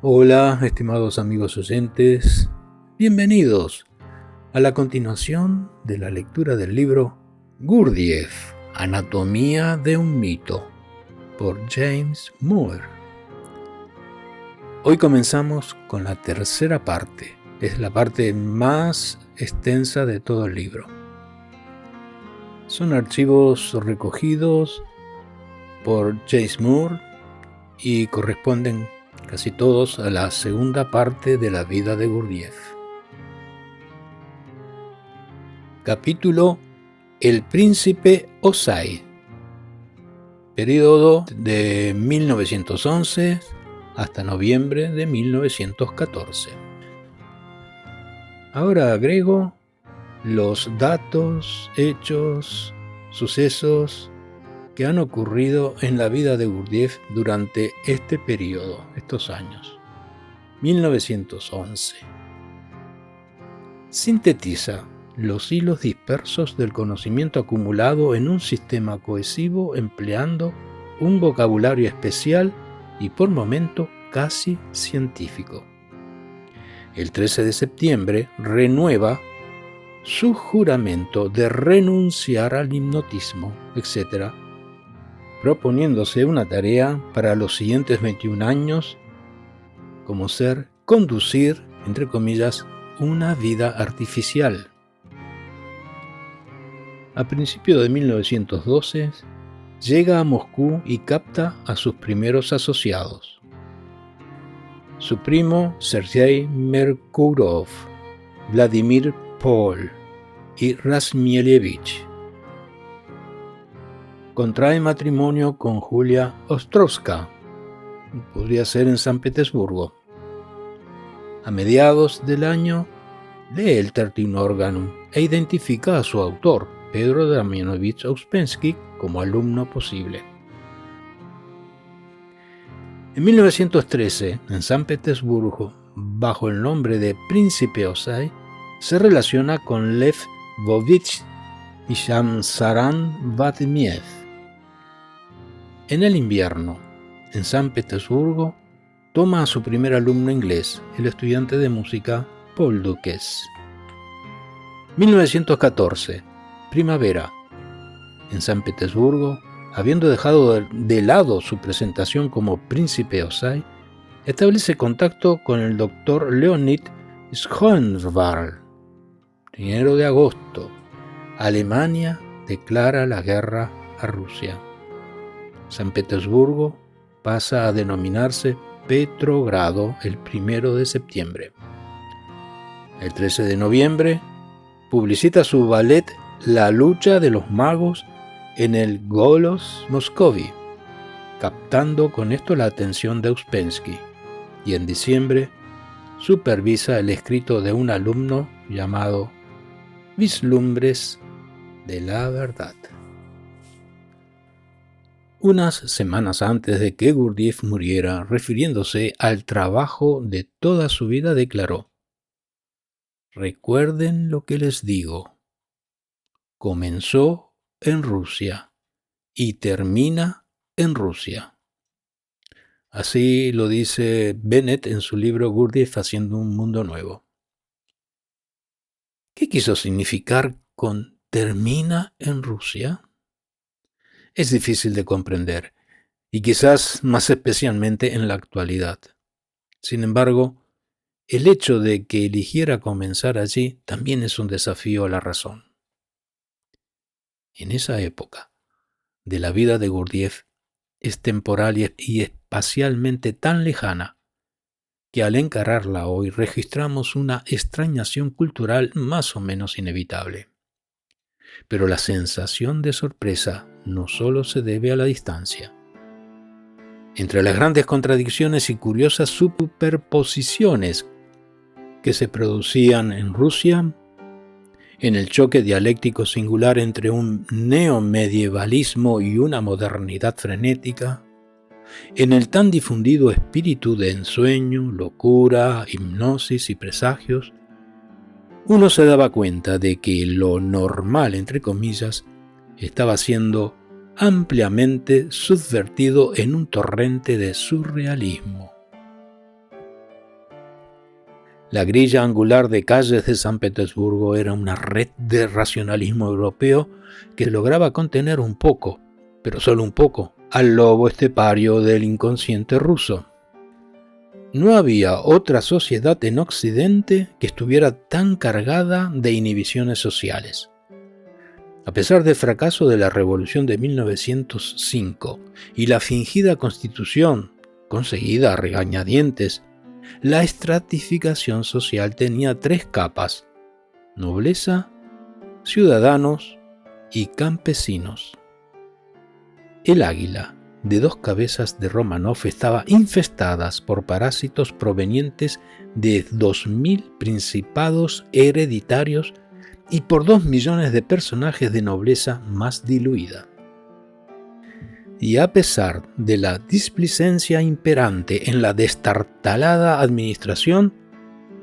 Hola, estimados amigos oyentes, bienvenidos a la continuación de la lectura del libro Gurdjieff, Anatomía de un mito, por James Moore. Hoy comenzamos con la tercera parte, es la parte más extensa de todo el libro. Son archivos recogidos por James Moore y corresponden casi todos a la segunda parte de la vida de Gurdjieff. Capítulo El Príncipe Osai, periodo de 1911 hasta noviembre de 1914. Ahora agrego los datos, hechos, sucesos que han ocurrido en la vida de Gurdjieff durante este periodo, estos años. 1911. Sintetiza los hilos dispersos del conocimiento acumulado en un sistema cohesivo empleando un vocabulario especial y por momento casi científico. El 13 de septiembre renueva su juramento de renunciar al hipnotismo, etc., proponiéndose una tarea para los siguientes 21 años, como ser conducir, entre comillas, una vida artificial. A principios de 1912, llega a Moscú y capta a sus primeros asociados. Su primo Sergei Merkurov, Vladimir Pol y Razmielevich. Contrae matrimonio con Julia Ostrovska, podría ser en San Petersburgo. A mediados del año lee el Tertium Organum e identifica a su autor, Pedro Damianovich Ouspensky, como alumno posible. En 1913, en San Petersburgo, bajo el nombre de Príncipe Osai, se relaciona con Lev Vovich y Shamsaran Vatmiev. En el invierno, en San Petersburgo, toma a su primer alumno inglés, el estudiante de música Paul Duques. 1914, primavera. En San Petersburgo, habiendo dejado de lado su presentación como Príncipe Osai, establece contacto con el doctor Leonid Schoenwald. 1 de agosto, Alemania declara la guerra a Rusia. San Petersburgo pasa a denominarse Petrogrado el 1 de septiembre. El 13 de noviembre publicita su ballet La lucha de los magos en el Golos Moscovy, captando con esto la atención de Ouspensky, y en diciembre supervisa el escrito de un alumno llamado Vislumbres de la verdad. Unas semanas antes de que Gurdjieff muriera, refiriéndose al trabajo de toda su vida, declaró: «Recuerden lo que les digo. Comenzó en Rusia y termina en Rusia». Así lo dice Bennett en su libro Gurdjieff haciendo un mundo nuevo. ¿Qué quiso significar con termina en Rusia? Es difícil de comprender, y quizás más especialmente en la actualidad. Sin embargo, el hecho de que eligiera comenzar allí también es un desafío a la razón. En esa época de la vida de Gurdjieff es temporal y espacialmente tan lejana que al encararla hoy registramos una extrañación cultural más o menos inevitable. Pero la sensación de sorpresa no solo se debe a la distancia. Entre las grandes contradicciones y curiosas superposiciones que se producían en Rusia, en el choque dialéctico singular entre un neomedievalismo y una modernidad frenética, en el tan difundido espíritu de ensueño, locura, hipnosis y presagios, uno se daba cuenta de que lo normal, entre comillas, estaba siendo ampliamente subvertido en un torrente de surrealismo. La grilla angular de calles de San Petersburgo era una red de racionalismo europeo que lograba contener un poco, pero solo un poco, al lobo estepario del inconsciente ruso. No había otra sociedad en Occidente que estuviera tan cargada de inhibiciones sociales. A pesar del fracaso de la Revolución de 1905 y la fingida constitución, conseguida a regañadientes, la estratificación social tenía 3 capas: nobleza, ciudadanos y campesinos. El águila de 2 cabezas de Romanov estaba infestada por parásitos provenientes de 2000 principados hereditarios y por 2 millones de personajes de nobleza más diluida. Y a pesar de la displicencia imperante en la destartalada administración,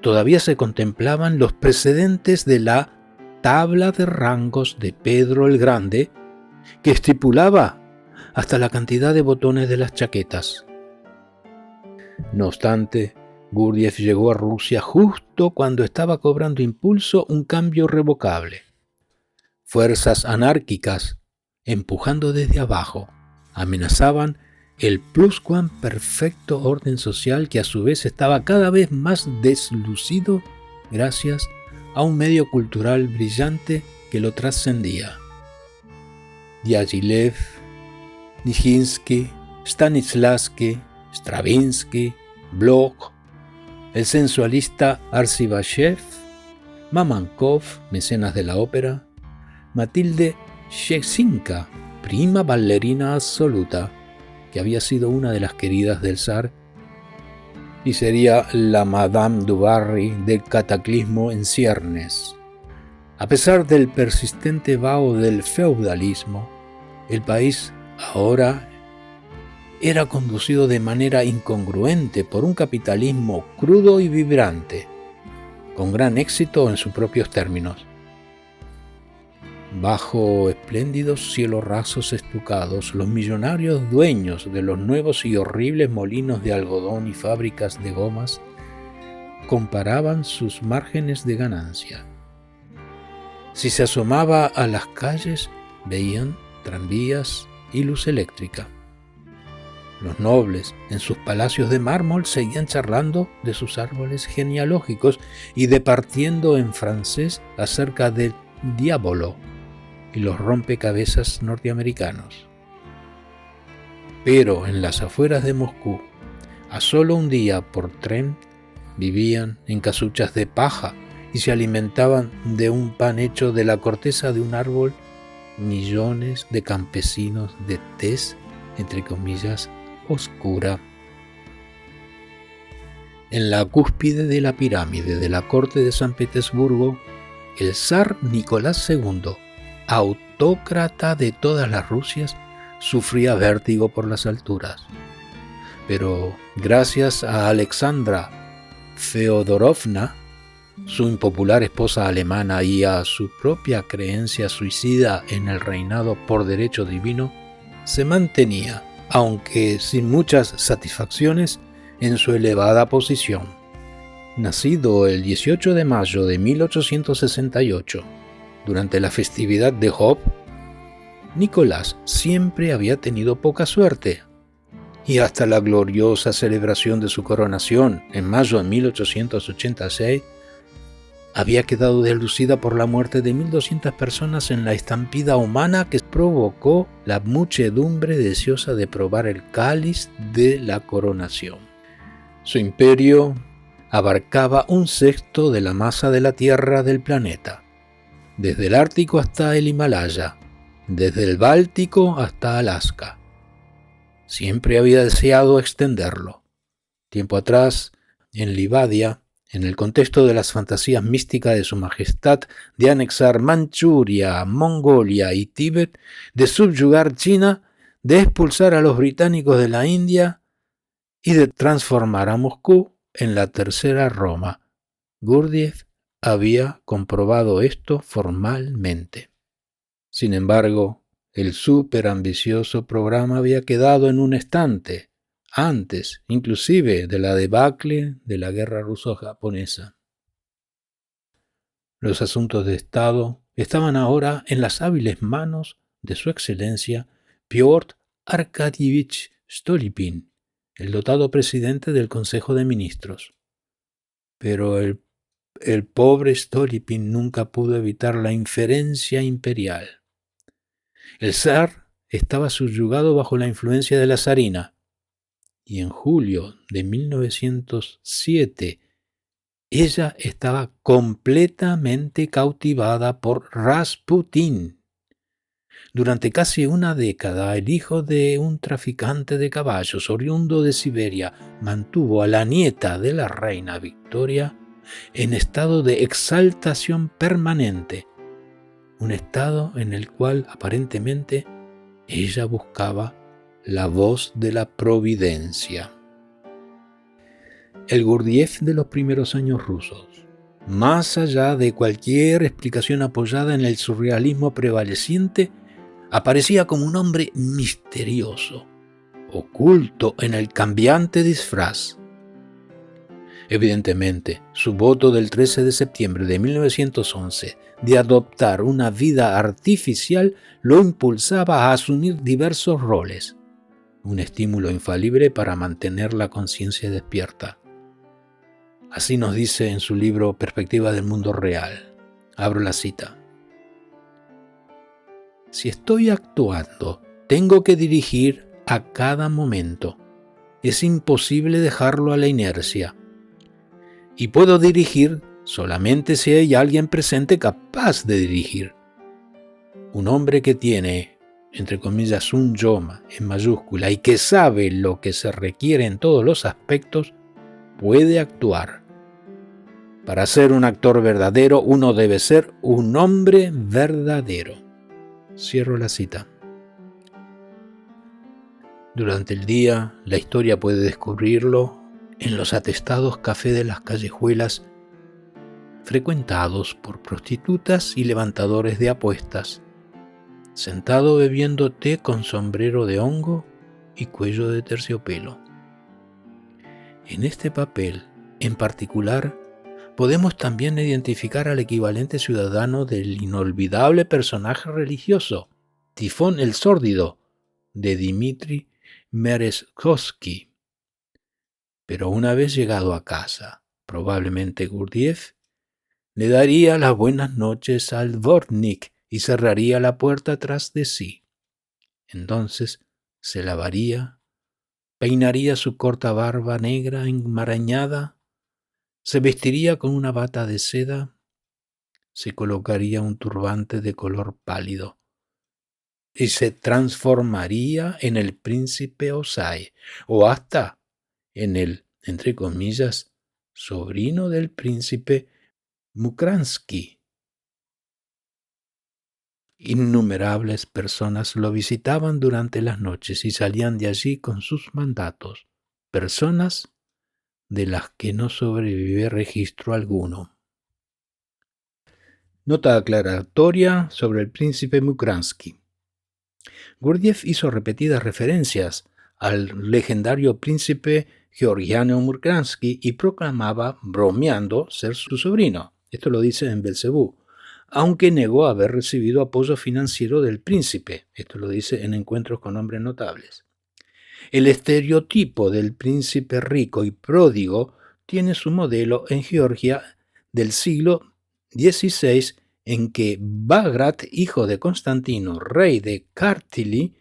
todavía se contemplaban los precedentes de la tabla de rangos de Pedro el Grande, que estipulaba hasta la cantidad de botones de las chaquetas. No obstante, Gurdjieff llegó a Rusia justo cuando estaba cobrando impulso un cambio irrevocable. Fuerzas anárquicas, empujando desde abajo, amenazaban el pluscuamperfecto orden social que a su vez estaba cada vez más deslucido gracias a un medio cultural brillante que lo trascendía. Diaghilev, Nijinsky, Stanislavski, Stravinsky, Bloch, el sensualista Arzibachev, Mamankov, mecenas de la ópera, Matilde Shchesinka, prima bailarina absoluta, que había sido una de las queridas del zar y sería la Madame du Barry del cataclismo en ciernes. A pesar del persistente vaho del feudalismo, el país ahora era conducido de manera incongruente por un capitalismo crudo y vibrante, con gran éxito en sus propios términos. Bajo espléndidos cielos rasos estucados, los millonarios dueños de los nuevos y horribles molinos de algodón y fábricas de gomas comparaban sus márgenes de ganancia. Si se asomaba a las calles, veían tranvías y luz eléctrica. Los nobles, en sus palacios de mármol, seguían charlando de sus árboles genealógicos y departiendo en francés acerca del diablo y los rompecabezas norteamericanos. Pero en las afueras de Moscú, a solo un día por tren, vivían en casuchas de paja y se alimentaban de un pan hecho de la corteza de un árbol millones de campesinos de tez, entre comillas, oscura. En la cúspide de la pirámide de la corte de San Petersburgo, el zar Nicolás II, autócrata de todas las Rusias, sufría vértigo por las alturas. Pero gracias a Alexandra Feodorovna, su impopular esposa alemana, y a su propia creencia suicida en el reinado por derecho divino, se mantenía, aunque sin muchas satisfacciones, en su elevada posición. Nacido el 18 de mayo de 1868, durante la festividad de Job, Nicolás siempre había tenido poca suerte, y hasta la gloriosa celebración de su coronación en mayo de 1886, había quedado deslucida por la muerte de 1.200 personas en la estampida humana que provocó la muchedumbre deseosa de probar el cáliz de la coronación. Su imperio abarcaba 1/6 de la masa de la tierra del planeta, desde el Ártico hasta el Himalaya, desde el Báltico hasta Alaska. Siempre había deseado extenderlo. Tiempo atrás, en Livadia, en el contexto de las fantasías místicas de su majestad de anexar Manchuria, Mongolia y Tíbet, de subyugar China, de expulsar a los británicos de la India y de transformar a Moscú en la tercera Roma. Gurdjieff había comprobado esto formalmente. Sin embargo, el superambicioso programa había quedado en un estante, antes inclusive de la debacle de la guerra ruso-japonesa. Los asuntos de Estado estaban ahora en las hábiles manos de su excelencia Piotr Arkadievich Stolypin, el dotado presidente del Consejo de Ministros. Pero el pobre Stolypin nunca pudo evitar la inferencia imperial. El zar estaba subyugado bajo la influencia de la zarina, y en julio de 1907 ella estaba completamente cautivada por Rasputín. Durante casi una década, el hijo de un traficante de caballos oriundo de Siberia mantuvo a la nieta de la reina Victoria en estado de exaltación permanente, un estado en el cual aparentemente ella buscaba la voz de la providencia. El Gurdjieff de los primeros años rusos, más allá de cualquier explicación apoyada en el surrealismo prevaleciente, aparecía como un hombre misterioso, oculto en el cambiante disfraz. Evidentemente, su voto del 13 de septiembre de 1911 de adoptar una vida artificial lo impulsaba a asumir diversos roles, un estímulo infalible para mantener la conciencia despierta. Así nos dice en su libro Perspectiva del Mundo Real. Abro la cita. Si estoy actuando, tengo que dirigir a cada momento. Es imposible dejarlo a la inercia. Y puedo dirigir solamente si hay alguien presente capaz de dirigir. Un hombre que tiene, entre comillas, un yo en mayúscula y que sabe lo que se requiere en todos los aspectos, puede actuar. Para ser un actor verdadero, uno debe ser un hombre verdadero. Cierro la cita. Durante el día, la historia puede descubrirlo en los atestados cafés de las callejuelas, frecuentados por prostitutas y levantadores de apuestas, sentado bebiendo té con sombrero de hongo y cuello de terciopelo. En este papel, en particular, podemos también identificar al equivalente ciudadano del inolvidable personaje religioso, Tifón el Sórdido, de Dmitri Merezhkovsky. Pero una vez llegado a casa, probablemente Gurdjieff le daría las buenas noches al dvornik y cerraría la puerta tras de sí. Entonces se lavaría, peinaría su corta barba negra enmarañada, se vestiría con una bata de seda, se colocaría un turbante de color pálido y se transformaría en el príncipe Osai, o hasta en el, entre comillas, sobrino del príncipe Mukransky. Innumerables personas lo visitaban durante las noches y salían de allí con sus mandatos, personas de las que no sobrevive registro alguno. Nota aclaratoria sobre el príncipe Mukransky. Gurdjieff hizo repetidas referencias al legendario príncipe Georgiano Mukransky y proclamaba, bromeando, ser su sobrino. Esto lo dice en Belcebú, aunque negó haber recibido apoyo financiero del príncipe. Esto lo dice en Encuentros con Hombres Notables. El estereotipo del príncipe rico y pródigo tiene su modelo en Georgia del siglo XVI, en que Bagrat, hijo de Constantino, rey de Kartli,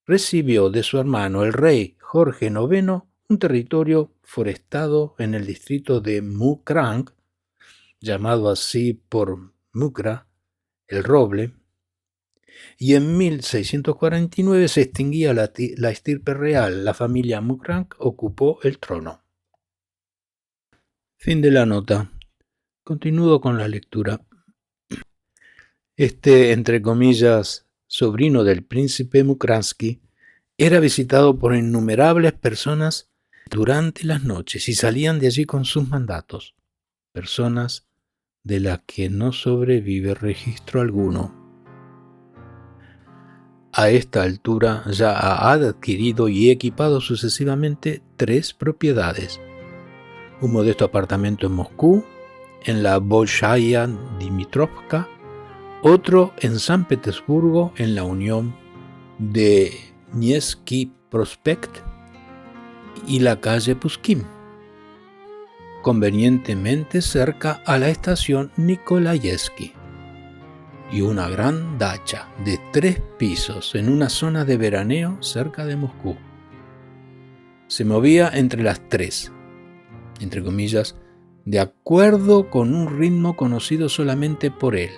recibió de su hermano el rey Jorge IX un territorio forestado en el distrito de Mukrang, llamado así por Mukra, el roble, y en 1649 se extinguía la estirpe real. La familia Mukrang ocupó el trono. Fin de la nota. Continúo con la lectura. Este, entre comillas, sobrino del príncipe Mukransky, era visitado por innumerables personas durante las noches y salían de allí con sus mandatos, personas de las que no sobrevive registro alguno. A esta altura ya ha adquirido y equipado sucesivamente 3 propiedades: un modesto apartamento en Moscú, en la Bolshaya Dimitrovka, otro en San Petersburgo, en la Unión de Nevsky Prospekt y la calle Pushkin, convenientemente cerca a la estación Nikolayevsky, y una gran dacha de 3 pisos en una zona de veraneo cerca de Moscú. Se movía entre las 3, entre comillas, de acuerdo con un ritmo conocido solamente por él.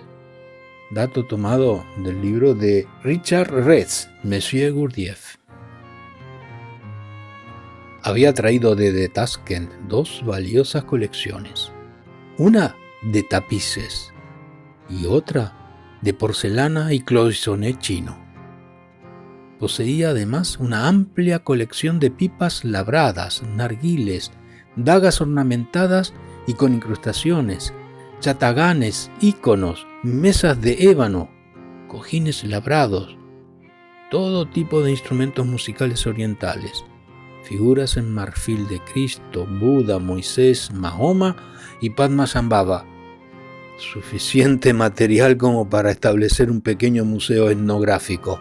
Dato tomado del libro de Richard Retz, Monsieur Gurdjieff. Había traído desde Tashkent 2 valiosas colecciones, una de tapices y otra de porcelana y cloisonné chino. Poseía además una amplia colección de pipas labradas, narguiles, dagas ornamentadas y con incrustaciones, yataganes, íconos, mesas de ébano, cojines labrados, todo tipo de instrumentos musicales orientales, figuras en marfil de Cristo, Buda, Moisés, Mahoma y Padmasambhava. Suficiente material como para establecer un pequeño museo etnográfico.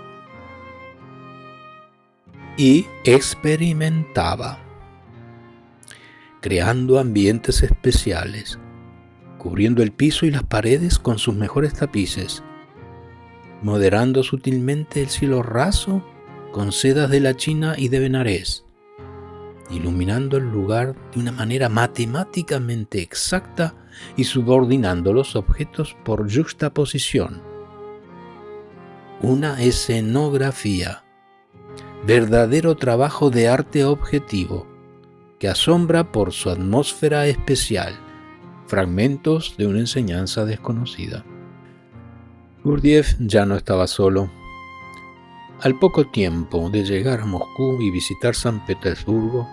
Y experimentaba, creando ambientes especiales, cubriendo el piso y las paredes con sus mejores tapices, moderando sutilmente el cielo raso con sedas de la China y de Benarés, iluminando el lugar de una manera matemáticamente exacta y subordinando los objetos por yuxtaposición. Una escenografía, verdadero trabajo de arte objetivo, que asombra por su atmósfera especial, fragmentos de una enseñanza desconocida. Gurdjieff ya no estaba solo. Al poco tiempo de llegar a Moscú y visitar San Petersburgo,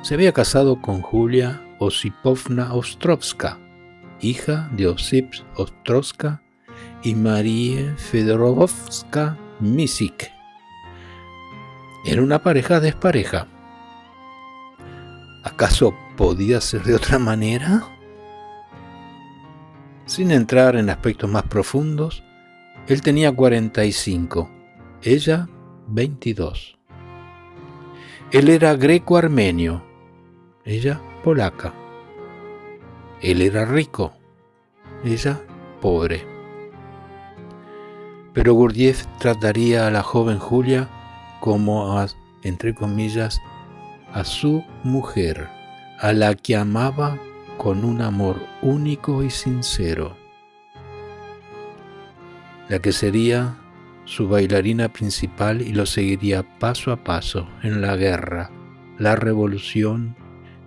se había casado con Julia Osipovna Ostrovska, hija de Osip Ostrovska y Marie Fedorovska Misik. Era una pareja despareja. ¿Acaso podía ser de otra manera? Sin entrar en aspectos más profundos, él tenía 45, ella 22. Él era greco-armenio, ella polaca. Él era rico, ella pobre. Pero Gurdjieff trataría a la joven Julia como a, entre comillas, a su mujer, a la que amaba con un amor único y sincero, la que sería su bailarina principal y lo seguiría paso a paso en la guerra, la revolución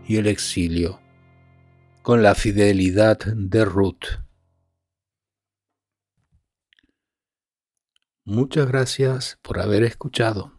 y el exilio, con la fidelidad de Ruth. Muchas gracias por haber escuchado.